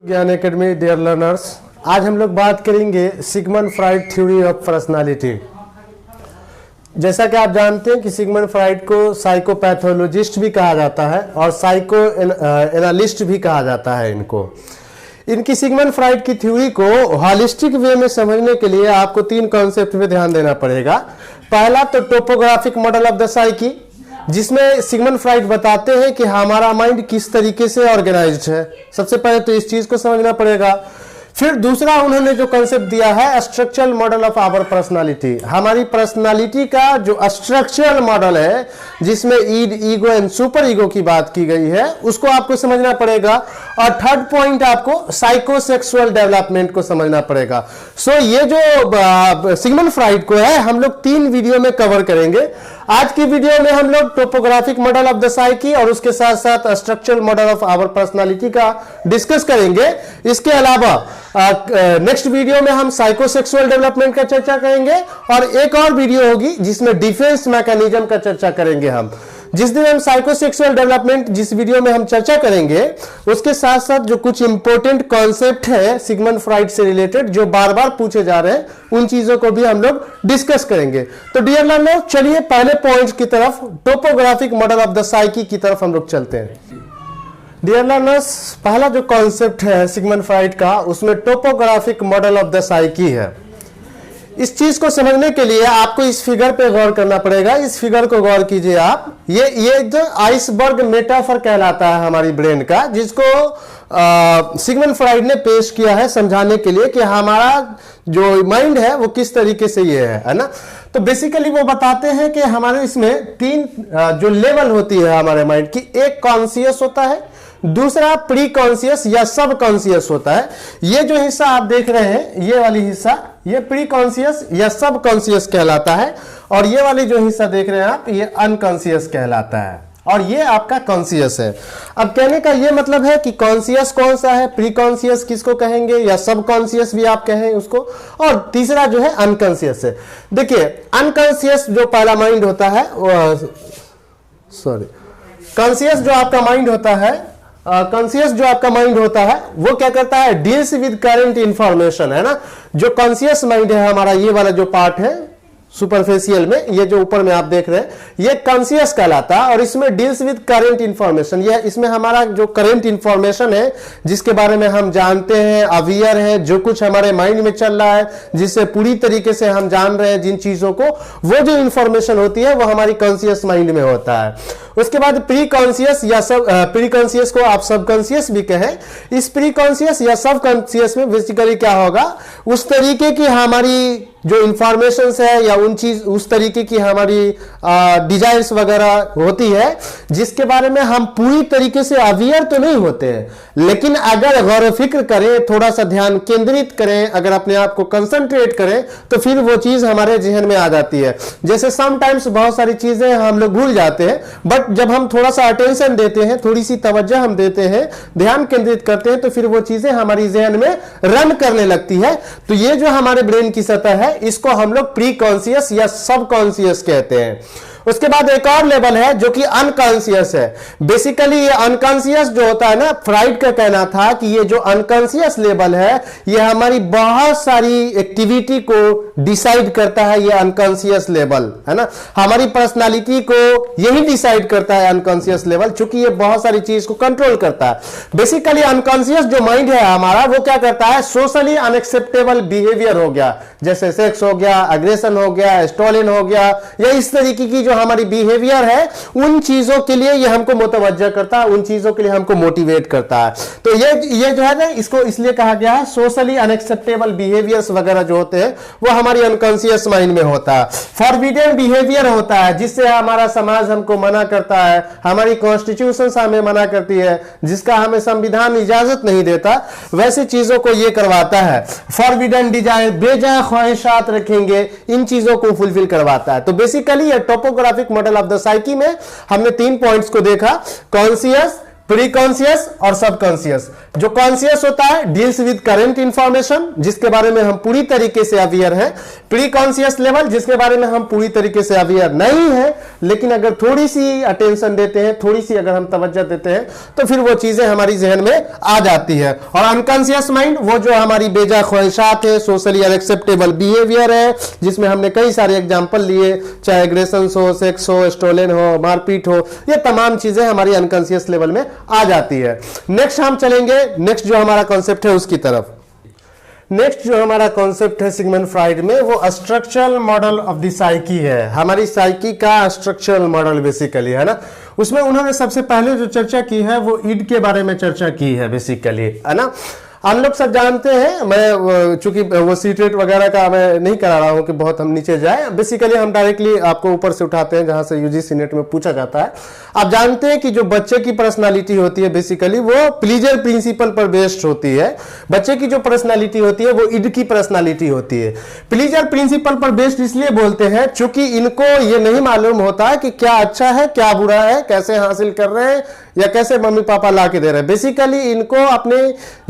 ज्ञान academy dear learners, आज हम लोग बात करेंगे Sigmund Freud theory of personality. जैसा कि आप जानते हैं कि सिगमंड फ्राइड को साइकोपैथोलॉजिस्ट भी कहा जाता है और साइको एनालिस्ट भी कहा जाता है। इनकी सिगमंड फ्राइड की थ्योरी को हॉलिस्टिक वे में समझने के लिए आपको तीन कॉन्सेप्ट पे ध्यान देना पड़ेगा। पहला तो topographic model of the psyche, जिसमें सिगमंड फ्राइड बताते हैं कि हमारा माइंड किस तरीके से ऑर्गेनाइज्ड है। सबसे पहले तो इस चीज को समझना पड़ेगा। फिर दूसरा उन्होंने जो कंसेप्ट दिया है structural model of our personality, हमारी पर्सनालिटी का जो स्ट्रक्चरल मॉडल है जिसमें id, ego and super ego की बात की गई है, उसको आपको समझना पड़ेगा। और थर्ड पॉइंट आपको साइकोसेक्सुअल डेवलपमेंट को समझना पड़ेगा। सो ये जो सिगमंड फ्राइड को है हम लोग 3 वीडियो में कवर करेंगे। आज की वीडियो में हम लोग topographic model of the psyche और उसके साथ साथ structural model of our personality का डिस्कस करेंगे। इसके अलावा नेक्स्ट वीडियो में हम साइकोसेक्सुअल डेवलपमेंट का चर्चा करेंगे और एक और वीडियो होगी जिसमें डिफेंस मैकेनिज्म का चर्चा करेंगे। हम जिस दिन हम साइकोसेक्सुअल डेवलपमेंट जिस वीडियो में हम चर्चा करेंगे उसके साथ साथ जो कुछ इंपॉर्टेंट कॉन्सेप्ट है सिगमंड फ्राइड से रिलेटेड जो बार बार पूछे जा रहे हैं उन चीजों को भी हम लोग डिस्कस करेंगे। तो डियर लर्नर, चलिए पहले पॉइंट की तरफ, topographic model of the psyche की तरफ हम लोग चलते हैं। डियर लर्नर्स, पहला जो कॉन्सेप्ट है सिगमंड फ्राइड का उसमें topographic model of the psyche है। इस चीज को समझने के लिए आपको इस फिगर पे गौर करना पड़ेगा। इस फिगर को गौर कीजिए आप। ये जो आइसबर्ग मेटाफर कहलाता है हमारी ब्रेन का, जिसको सिगमंड फ्राइड ने पेश किया है समझाने के लिए कि हमारा जो माइंड है वो किस तरीके से ये है ना। तो बेसिकली वो बताते हैं कि हमारे इसमें 3 जो लेवल होती है हमारे माइंड की। एक कॉन्शियस होता है, दूसरा प्री कॉन्शियस या सब कॉन्शियस होता है। ये जो हिस्सा आप देख रहे हैं, ये वाली हिस्सा, ये प्री कॉन्शियस या सब कॉन्शियस कहलाता है और ये वाली जो हिस्सा देख रहे हैं आप, ये अनकॉन्शियस कहलाता है और ये आपका कॉन्शियस है। अब कहने का ये मतलब है कि कॉन्शियस कौन सा है, प्री कॉन्शियस किसको कहेंगे या सब कॉन्शियस भी आप कहें उसको, और तीसरा जो है अनकॉन्शियस है। देखिए अनकॉन्शियस जो पहला माइंड होता है, कॉन्शियस जो आपका माइंड होता है, कॉन्शियस जो आपका माइंड होता है वो क्या करता है, डील्स विद करंट इंफॉर्मेशन, है ना। जो कॉन्शियस माइंड है हमारा, ये वाला जो पार्ट है सुपरफेशियल में, ये जो ऊपर में आप देख रहे हैं, ये कॉन्शियस कहलाता है और इसमें डील्स विद करंट इंफॉर्मेशन। ये इसमें हमारा जो करंट इंफॉर्मेशन है जिसके बारे में हम जानते हैं, अवेयर है, जो कुछ हमारे माइंड में चल रहा है, जिससे पूरी तरीके से हम जान रहे हैं जिन चीजों को, वो जो इंफॉर्मेशन होती है वो हमारी कॉन्शियस माइंड में होता है। उसके बाद प्री कॉन्शियस या सब प्री कॉन्शियस को आप सब कॉन्शियस भी कहें। इस प्री कॉन्शियस या सब कॉन्शियस में बेसिकली क्या होगा, उस तरीके की हमारी जो इंफॉर्मेशन है या उस तरीके की हमारी डिजायर्स वगैरह होती है जिसके बारे में हम पूरी तरीके से अवेयर तो नहीं होते हैं, लेकिन अगर गौर फिक्र करें, थोड़ा सा ध्यान केंद्रित करें, अगर अपने आप को कंसंट्रेट करें तो फिर वो चीज हमारे जहन में आ जाती है। जैसे समटाइम्स बहुत सारी चीजें हम लोग भूल जाते हैं, बट जब हम थोड़ा सा अटेंशन देते हैं, थोड़ी सी तवज्जो हम देते हैं, ध्यान केंद्रित करते हैं, तो फिर वो चीजें हमारी जहन में रन करने लगती है। तो ये जो हमारे ब्रेन की सतह है इसको हम लोग प्री कॉन्शियस या सब कॉन्शियस कहते हैं। उसके बाद एक और लेवल है जो कि अनकॉन्शियस है। बेसिकली ये अनकॉन्शियस जो होता है ना, फ्राइड का कहना था कि ये जो अनकॉन्शियस लेवल है ये हमारी बहुत सारी एक्टिविटी को डिसाइड करता है। ये अनकॉन्शियस लेवल है ना, हमारी पर्सनालिटी को यही डिसाइड करता है अनकॉन्शियस लेवल, चूंकि ये बहुत सारी चीज को कंट्रोल करता है। बेसिकली अनकॉन्शियस जो माइंड है हमारा वो क्या करता है, सोशली अनएक्सेप्टेबल बिहेवियर हो गया, जैसे सेक्स हो गया, एग्रेशन हो गया, स्टोलिन हो गया, या इस तरीके की जो हमारी बिहेवियर है उन चीजों के लिए ये हमको मुतवज्जा करता है, उन चीजों के लिए हमको मोटिवेट करता है। तो ये जो है ना, इसको इसलिए कहा गया है सोशली अनएक्सेप्टेबल बिहेवियर्स वगैरह जो होते हैं वो हमारी अनकॉन्शियस माइंड में होता है। फॉरबिडन बिहेवियर होता है जिससे हमारा समाज हमको मना करता है, हमारी कॉन्स्टिट्यूशन हमें मना करती है, जिसका हमें संविधान इजाजत नहीं देता, वैसी चीजों को ये करवाता है। फॉरबिडन डिजायर, बेजा ख्वाहिशात रखेंगे, इन चीजों को फुलफिल करवाता है। तो बेसिकली ये topographic model of the psyche में हमने 3 पॉइंट्स को देखा, कॉन्शियस, प्री कॉन्शियस और सब कॉन्शियस। जो कॉन्शियस होता है डील्स विद करंट इंफॉर्मेशन, जिसके बारे में हम पूरी तरीके से अवेयर हैं। प्री कॉन्शियस लेवल, जिसके बारे में हम पूरी तरीके से अवेयर नहीं है, लेकिन अगर थोड़ी सी अटेंशन देते हैं, थोड़ी सी अगर हम तवज्जो देते हैं, तो फिर वो चीजें हमारी जहन में आ जाती है। और अनकॉन्शियस माइंड, वो जो हमारी बेजा ख्वाहिशात है, सोशली अनएक्सेप्टेबल बिहेवियर है, जिसमें हमने कई सारे एग्जाम्पल लिए, चाहे एग्रेशन हो, सेक्स हो, स्टोलन हो, मारपीट हो, ये तमाम चीजें हमारी अनकॉन्शियस लेवल में आ जाती है। नेक्स्ट हम चलेंगे, नेक्स्ट जो हमारा कॉन्सेप्ट है उसकी तरफ। नेक्स्ट जो हमारा कॉन्सेप्ट है सिगमंड फ्राइड में, वो structural model of the psyche है। हमारी साइकी का स्ट्रक्चरल मॉडल बेसिकली है ना। उसमें उन्होंने सबसे पहले जो चर्चा की है वो ईड के बारे में चर्चा की है बेसिकली, है ना। हम लोग सब जानते हैं, मैं चूंकि वो सीटेट वगैरह का मैं नहीं करा रहा हूं कि बहुत हम नीचे जाए, बेसिकली हम डायरेक्टली आपको ऊपर से उठाते हैं जहां से यूजीसी नेट में पूछा जाता है। आप जानते हैं कि जो बच्चे की पर्सनालिटी होती है बेसिकली वो प्लीजर प्रिंसिपल पर बेस्ड होती है। बच्चे की जो पर्सनालिटी होती है वो ईड की पर्सनालिटी होती है। प्लीजर प्रिंसिपल पर बेस्ड इसलिए बोलते हैं चूंकि इनको ये नहीं मालूम होता है कि क्या अच्छा है क्या बुरा है, कैसे हासिल कर रहे हैं या कैसे मम्मी पापा ला के दे रहे हैं। बेसिकली इनको अपने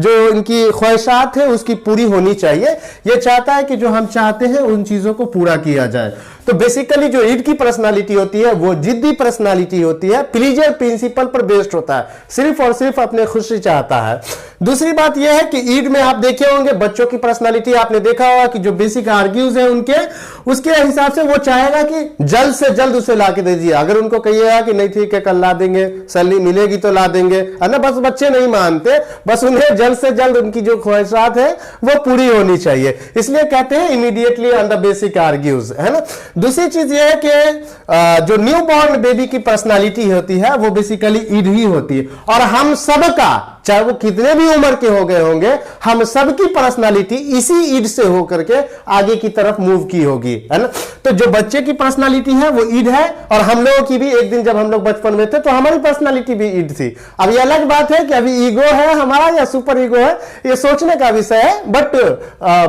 जो इनकी ख्वाहिशात है उसकी पूरी होनी चाहिए। ये चाहता है कि जो हम चाहते हैं उन चीजों को पूरा किया जाए। तो बेसिकली जो ईड की पर्सनालिटी होती है वो जिद्दी पर्सनालिटी होती है, प्लीजर प्रिंसिपल पर बेस्ड होता है, सिर्फ और सिर्फ अपने खुशी चाहता है। दूसरी बात यह है कि ईड में आप देखे होंगे बच्चों की पर्सनालिटी, आपने देखा होगा कि जो बेसिक आर्ग्यूज है उनके, उसके हिसाब से वो चाहेगा कि जल्द से जल्द उसे ला के दे दीजिए। अगर उनको कहिएगा कि नहीं ठीक है कल ला देंगे, सैलरी मिलेगी तो ला देंगे, है ना, बस बच्चे नहीं मानते, बस उन्हें जल्द से जल्द उनकी जो ख्वाहिशात है वो पूरी होनी चाहिए, इसलिए कहते हैं immediately on the basic argues, है ना। दूसरी चीज ये है कि जो न्यू बॉर्न बेबी की पर्सनालिटी होती है वो बेसिकली ईड ही होती है। और हम सबका, चाहे वो कितने भी उम्र के हो गए होंगे, हम सबकी पर्सनालिटी इसी ईड से होकर के आगे की तरफ मूव की होगी, है ना। तो जो बच्चे की पर्सनालिटी है वो ईड है, और हम लोगों की भी एक दिन जब हम लोग बचपन में थे तो हमारी पर्सनालिटी भी ईड थी। अब ये अलग बात है कि अभी ईगो है हमारा या सुपर ईगो है, ये सोचने का विषय है, बट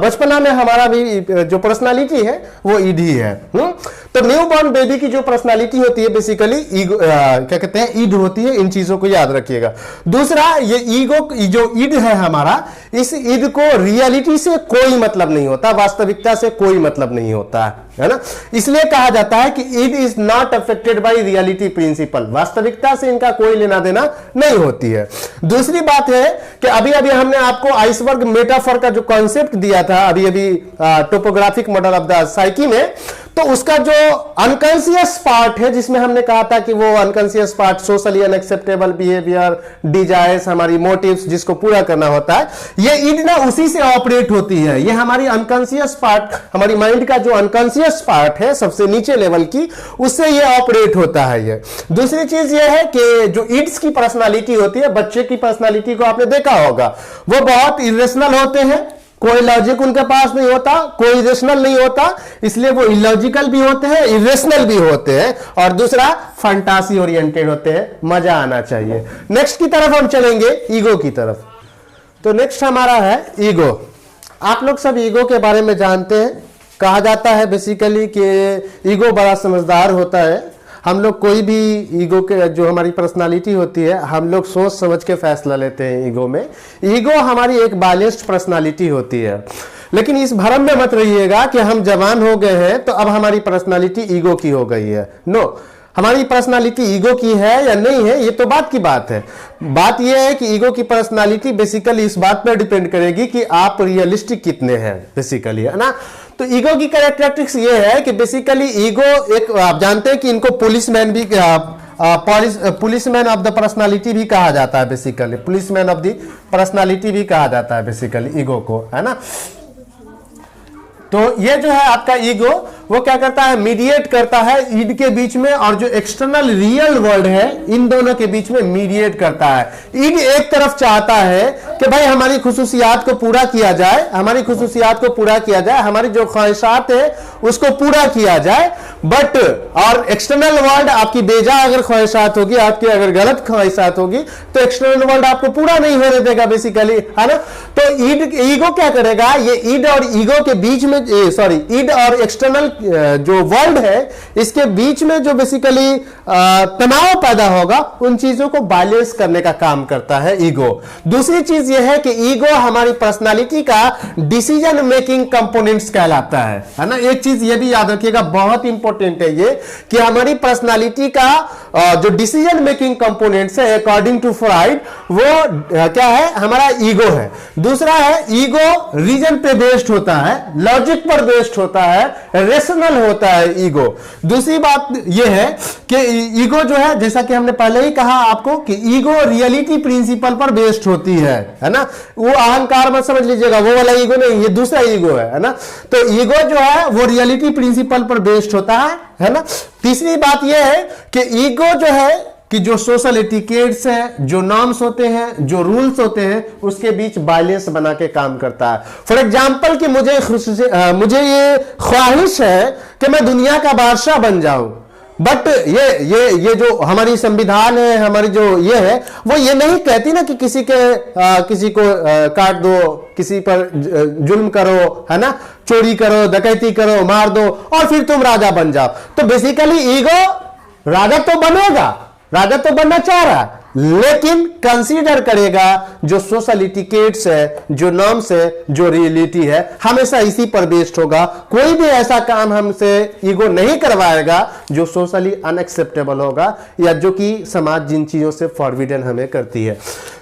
बचपना में हमारा भी जो पर्सनालिटी है वो ईड ही है। तो न्यू बॉर्न बेबी की जो पर्सनालिटी होती है बेसिकली ईगो, क्या कहते हैं, ईड होती है। इन चीजों को याद रखिएगा। दूसरा, ये ईगो जो ईड है हमारा, इस ईड को रियलिटी से कोई मतलब नहीं होता, वास्तविकता से कोई मतलब नहीं होता है ना। इसलिए कहा जाता है कि id is not affected by reality principle, वास्तविकता से इनका कोई लेना देना नहीं होती है। दूसरी बात है कि अभी अभी हमने आपको आइसबर्ग मेटाफर का जो कॉन्सेप्ट दिया था अभी अभी topographic model of the psyche में, तो उसका जो अनकॉन्शियस पार्ट है, जिसमें हमने कहा था कि वो unconscious part socially unacceptable behaviour, desires, हमारी मोटिव्स जिसको पूरा करना होता है, ये ईड ना उसी से ऑपरेट होती है। ये हमारी अनकॉन्शियस पार्ट, हमारी माइंड का जो अनकॉन्शियस पार्ट है सबसे नीचे लेवल की, उससे ये ऑपरेट होता है। ये दूसरी चीज ये है कि जो ईड्स की पर्सनालिटी होती है, बच्चे की पर्सनालिटी को आपने देखा होगा, वो बहुत इरेशनल होते हैं, कोई लॉजिक उनके पास नहीं होता, कोई रेशनल नहीं होता, इसलिए वो इलॉजिकल भी होते हैं, इरेशनल भी होते हैं। और दूसरा, फंटासी ओरिएंटेड होते हैं, मजा आना चाहिए। नेक्स्ट की तरफ हम चलेंगे, ईगो की तरफ। तो नेक्स्ट हमारा है ईगो। आप लोग सब ईगो के बारे में जानते हैं। कहा जाता है बेसिकली कि ईगो बड़ा समझदार होता है। हम लोग कोई भी ईगो के, जो हमारी पर्सनालिटी होती है, हम लोग सोच समझ के फैसला लेते हैं ईगो में। ईगो हमारी एक बैलेंस्ड पर्सनालिटी होती है। लेकिन इस भ्रम में मत रहिएगा कि हम जवान हो गए हैं तो अब हमारी पर्सनालिटी ईगो की हो गई है। नो, हमारी पर्सनालिटी ईगो की है या नहीं है, ये तो बात की बात है। बात यह है कि ईगो की पर्सनालिटी बेसिकली इस बात पर डिपेंड करेगी कि आप रियलिस्टिक कितने हैं बेसिकली, है ना। तो ईगो की कैरेक्टरिस्टिक्स ये है कि बेसिकली ईगो एक, आप जानते हैं कि इनको पुलिसमैन भी, पुलिसमैन ऑफ द पर्सनालिटी भी कहा जाता है basically, policeman of the personality भी कहा जाता है बेसिकली ईगो को, है ना। तो ये जो है आपका ईगो, वो क्या करता है, मीडिएट करता है ईड के बीच में और जो एक्सटर्नल रियल वर्ल्ड है इन दोनों के बीच में मीडिएट करता है। ईड एक तरफ चाहता है कि भाई हमारी खुसूसियात को पूरा किया जाए, हमारी खुसूसियात को पूरा किया जाए, हमारी जो ख्वाहिशात है उसको पूरा किया जाए, बट और एक्सटर्नल वर्ल्ड आपकी बेजा अगर ख्वाहिशात होगी, आपकी अगर गलत ख्वाहिशात होगी तो एक्सटर्नल वर्ल्ड आपको पूरा नहीं होने देगा बेसिकली, है ना। तो ईगो क्या करेगा, ये ईड और ईगो के बीच में, सॉरी, ईड और एक्सटर्नल जो वर्ल्ड है इसके बीच में जो बेसिकली तनाव पैदा होगा उन चीजों को बैलेंस करने का काम करता है ईगो। दूसरी चीज यह है कि ईगो हमारी पर्सनालिटी का डिसीजन मेकिंग कंपोनेंट्स कहलाता है ना। एक चीज ये भी याद रखिएगा, बहुत इंपॉर्टेंट है ये, कि हमारी पर्सनालिटी का जो डिसीजन मेकिंग कंपोनेंट्स है अकॉर्डिंग टू फ्राइड वो क्या है, हमारा ईगो है। दूसरा है ईगो रीजन पे बेस्ड होता है, लॉजिक पर बेस्ड होता है, रेशनल होता है ईगो। दूसरी बात यह है कि ईगो जो है, जैसा कि हमने पहले ही कहा आपको कि ईगो रियलिटी प्रिंसिपल पर बेस्ड होती है ना। वो अहंकार मत समझ लीजिएगा, वो वाला ईगो नहीं, ये दूसरा ईगो है ना। तो ईगो जो है वो रियलिटी प्रिंसिपल पर बेस्ड होता है ना। तीसरी बात यह है कि ईगो जो है कि जो सोशल एटिकेट्स हैं, जो नॉर्म्स होते हैं, जो रूल्स होते हैं, उसके बीच बैलेंस बना के काम करता है। फॉर एग्जांपल कि मुझे ये ख्वाहिश है कि मैं दुनिया का बादशाह बन जाऊं, बट ये जो हमारी संविधान है, हमारी जो ये है, वो ये नहीं कहती ना कि किसी को काट दो, किसी पर जुल्म करो, है ना, चोरी करो, डकैती करो, मार दो और फिर तुम राजा बन जाओ। तो बेसिकली ईगो राजा तो बनेगा, राजा तो बनना चाह रहा है, लेकिन कंसीडर करेगा जो सोशल एटिकेट्स है, जो नॉर्म्स है, जो रियलिटी है, हमेशा इसी पर बेस्ड होगा। कोई भी ऐसा काम हमसे ईगो नहीं करवाएगा जो सोशली अनएक्सेप्टेबल होगा या जो कि समाज जिन चीजों से फॉरबिडन हमें करती है।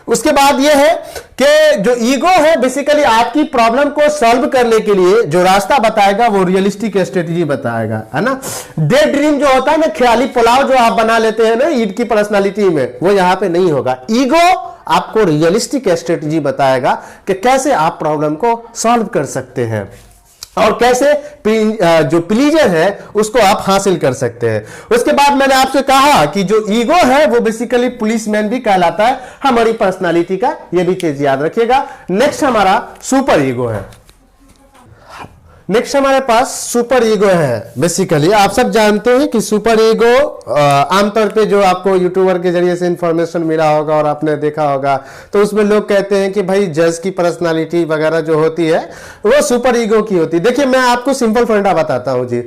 उसके बाद यह है कि जो ईगो है बेसिकली आपकी प्रॉब्लम को सॉल्व करने के लिए जो रास्ता बताएगा वो रियलिस्टिक स्ट्रेटेजी बताएगा, है ना। डे ड्रीम जो होता है ना, ख्याली पुलाव जो आप बना लेते हैं ना ईद की पर्सनालिटी में, वो यहां पे नहीं होगा। ईगो आपको रियलिस्टिक स्ट्रेटेजी बताएगा कि कैसे आप प्रॉब्लम को सॉल्व कर सकते हैं और कैसे जो प्लीजर है उसको आप हासिल कर सकते हैं। उसके बाद मैंने आपसे कहा कि जो ईगो है वो बेसिकली पुलिसमैन भी कहलाता है हमारी पर्सनालिटी का, ये भी चीज याद रखिएगा। नेक्स्ट हमारा सुपर ईगो है। नेक्स्ट हमारे पास सुपर ईगो है। बेसिकली आप सब जानते हैं कि सुपर ईगो आमतौर पे जो आपको यूट्यूबर के जरिए से इंफॉर्मेशन मिला होगा और आपने देखा होगा, तो उसमें लोग कहते हैं कि भाई जज की पर्सनालिटी वगैरह जो होती है वो सुपर ईगो की होती है। देखिए मैं आपको सिंपल फंडा बताता हूं जी,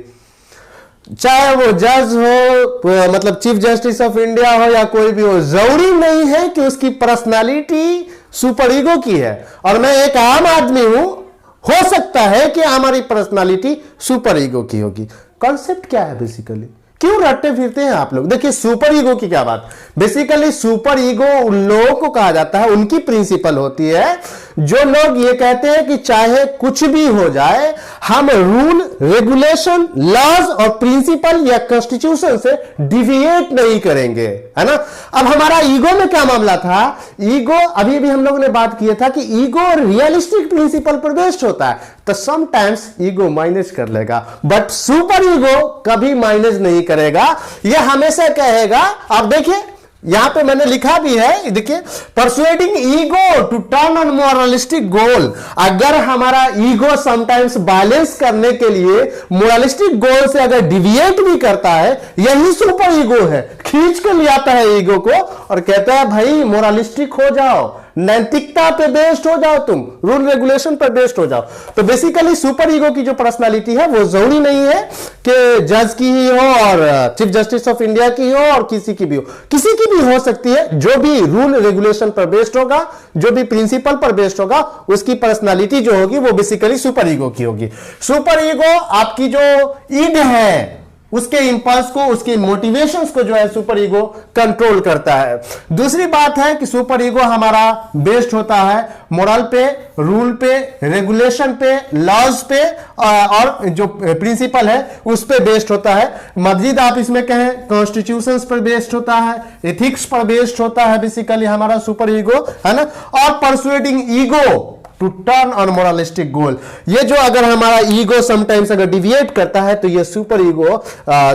चाहे वो जज हो, मतलब चीफ जस्टिस ऑफ इंडिया हो या कोई भी हो, जरूरी नहीं है कि उसकी पर्सनालिटी सुपर ईगो की है। और मैं एक आम आदमी हूं, हो सकता है कि हमारी पर्सनालिटी सुपर ईगो की होगी। कॉन्सेप्ट क्या है बेसिकली, क्यों रटते फिरते हैं आप लोग? देखिए सुपर ईगो की क्या बात, बेसिकली सुपर ईगो उन लोगों को कहा जाता है, उनकी प्रिंसिपल होती है जो लोग ये कहते हैं कि चाहे कुछ भी हो जाए हम रूल, रेगुलेशन, लॉज और प्रिंसिपल या कॉन्स्टिट्यूशन से डिविएट नहीं करेंगे, है ना। अब हमारा ईगो में क्या मामला था, ईगो अभी भी हम लोगों ने बात किया था कि ईगो रियलिस्टिक प्रिंसिपल पर बेस्ड होता है, तो समटाइम्स ईगो माइनस कर लेगा, बट सुपर ईगो कभी माइनस नहीं करेगा। यह हमेशा कहेगा, आप देखिए यहां पे मैंने लिखा भी है, देखिए, persuading ego to turn on moralistic goal. अगर हमारा ईगो समटाइम्स बैलेंस करने के लिए मोरलिस्टिक गोल से अगर डिविएट भी करता है, यही सुपर ईगो है। खींच के ले आता है ईगो को और कहता है भाई मोरलिस्टिक हो जाओ, नैतिकता पे बेस्ड हो जाओ, तुम रूल रेगुलेशन पर बेस्ड हो जाओ। तो बेसिकली सुपर ईगो की जो पर्सनालिटी है वो जरूरी नहीं है कि जज की ही हो और चीफ जस्टिस ऑफ इंडिया की हो और किसी की भी हो, किसी की भी हो सकती है। जो भी रूल रेगुलेशन पर बेस्ड होगा, जो भी प्रिंसिपल पर बेस्ड होगा, उसकी पर्सनालिटी जो होगी वो बेसिकली सुपर ईगो की होगी। सुपर ईगो आपकी जो ईड है उसके इंपल्स को, उसके मोटिवेशंस को जो है सुपर ईगो कंट्रोल करता है। दूसरी बात है कि सुपर ईगो हमारा बेस्ड होता है मोरल पे, रूल पे, रेगुलेशन पे, लॉज पे और जो प्रिंसिपल है उस पे बेस्ड होता है। मजीद आप इसमें कहें कॉन्स्टिट्यूशंस पर बेस्ड होता है, एथिक्स पर बेस्ड होता है बेसिकली हमारा सुपर ईगो, है ना। और persuading ego to turn on moralistic goal, ये जो अगर हमारा ईगो समटाइम्स अगर डिविएट करता है तो ये सुपर ईगो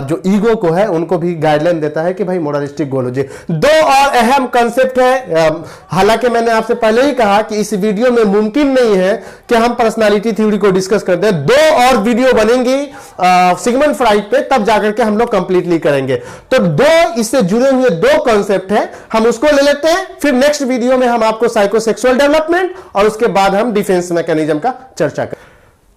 जो ईगो को है उनको भी गाइडलाइन देता है कि भाई मोरलिस्टिक गोल हो जाए। दो और अहम कंसेप्ट है, हालांकि मैंने आपसे पहले ही कहा कि इस वीडियो में मुमकिन नहीं है कि हम पर्सनालिटी थ्योरी को डिस्कस कर दें। दो और वीडियो बनेंगी सिगमंड फ्राइड पे, तब जाकर के हम लोग कंप्लीटली करेंगे। तो दो इससे जुड़े हुए दो कंसेप्ट है, हम उसको ले लेते हैं, फिर नेक्स्ट वीडियो में हम आपको साइकोसेक्सुअल डेवलपमेंट और उसके बाद हम डिफेंस मैकेनिज्म का चर्चा करें।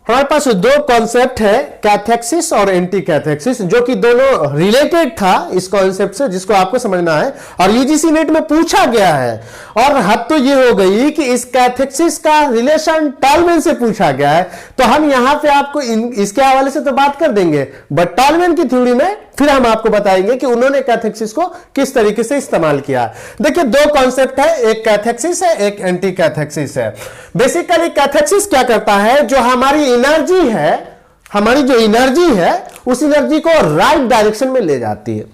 हमारे पास दो कॉन्सेप्ट है, कैथेक्सिस और एंटी कैथेक्सिस, जो कि दोनों रिलेटेड था इस कॉन्सेप्ट से, जिसको आपको समझना है और यूजीसी नेट में पूछा गया है। और हद तो ये हो गई कि इस कैथेक्सिस का रिलेशन टॉलमैन से पूछा गया है, तो हम यहां पे आपको इसके हवाले से तो बात कर देंगे, बट टॉलमैन की थ्योरी में फिर हम आपको बताएंगे कि उन्होंने कैथेक्सिस को किस तरीके से इस्तेमाल किया। देखिए दो कॉन्सेप्ट है, एक कैथेक्सिस है, एक एंटी कैथेक्सिस है। बेसिकली कैथेक्सिस क्या करता है, जो हमारी एनर्जी है, हमारी जो एनर्जी है उस एनर्जी को राइट डायरेक्शन में ले जाती है।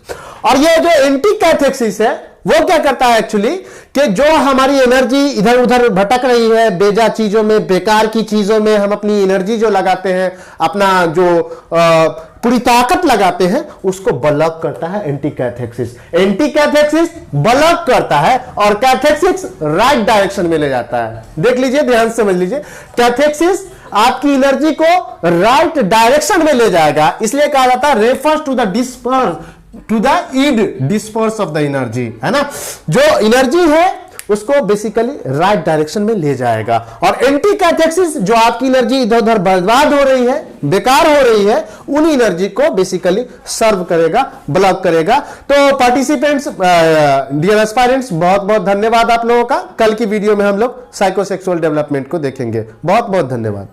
और ये जो एंटी कैथेक्सिस है वो क्या करता है एक्चुअली, कि जो हमारी एनर्जी इधर उधर भटक रही है, बेजा चीजों में, बेकार की चीजों में हम अपनी एनर्जी जो लगाते हैं, अपना जो पूरी ताकत लगाते हैं, उसको ब्लॉक करता है एंटी कैथेक्सिस। एंटी कैथेक्सिस ब्लॉक करता है और कैथेक्सिस राइट डायरेक्शन में ले जाता है। देख लीजिए, ध्यान से समझ लीजिए, कैथेक्सिस आपकी एनर्जी को राइट डायरेक्शन में ले जाएगा, इसलिए कहा जाता है refers to the disperse, to the id disperse of the energy, है ना। जो एनर्जी है उसको बेसिकली राइट डायरेक्शन में ले जाएगा। और एंटी कैथेक्सिस जो आपकी एनर्जी इधर उधर बर्बाद हो रही है, बेकार हो रही है, उन एनर्जी को बेसिकली सर्व करेगा, ब्लॉक करेगा। तो पार्टिसिपेंट्स, डियर एस्पायरेंट्स, बहुत बहुत धन्यवाद आप लोगों का। कल की वीडियो में हम लोग साइकोसेक्सुअल डेवलपमेंट को देखेंगे। बहुत बहुत धन्यवाद।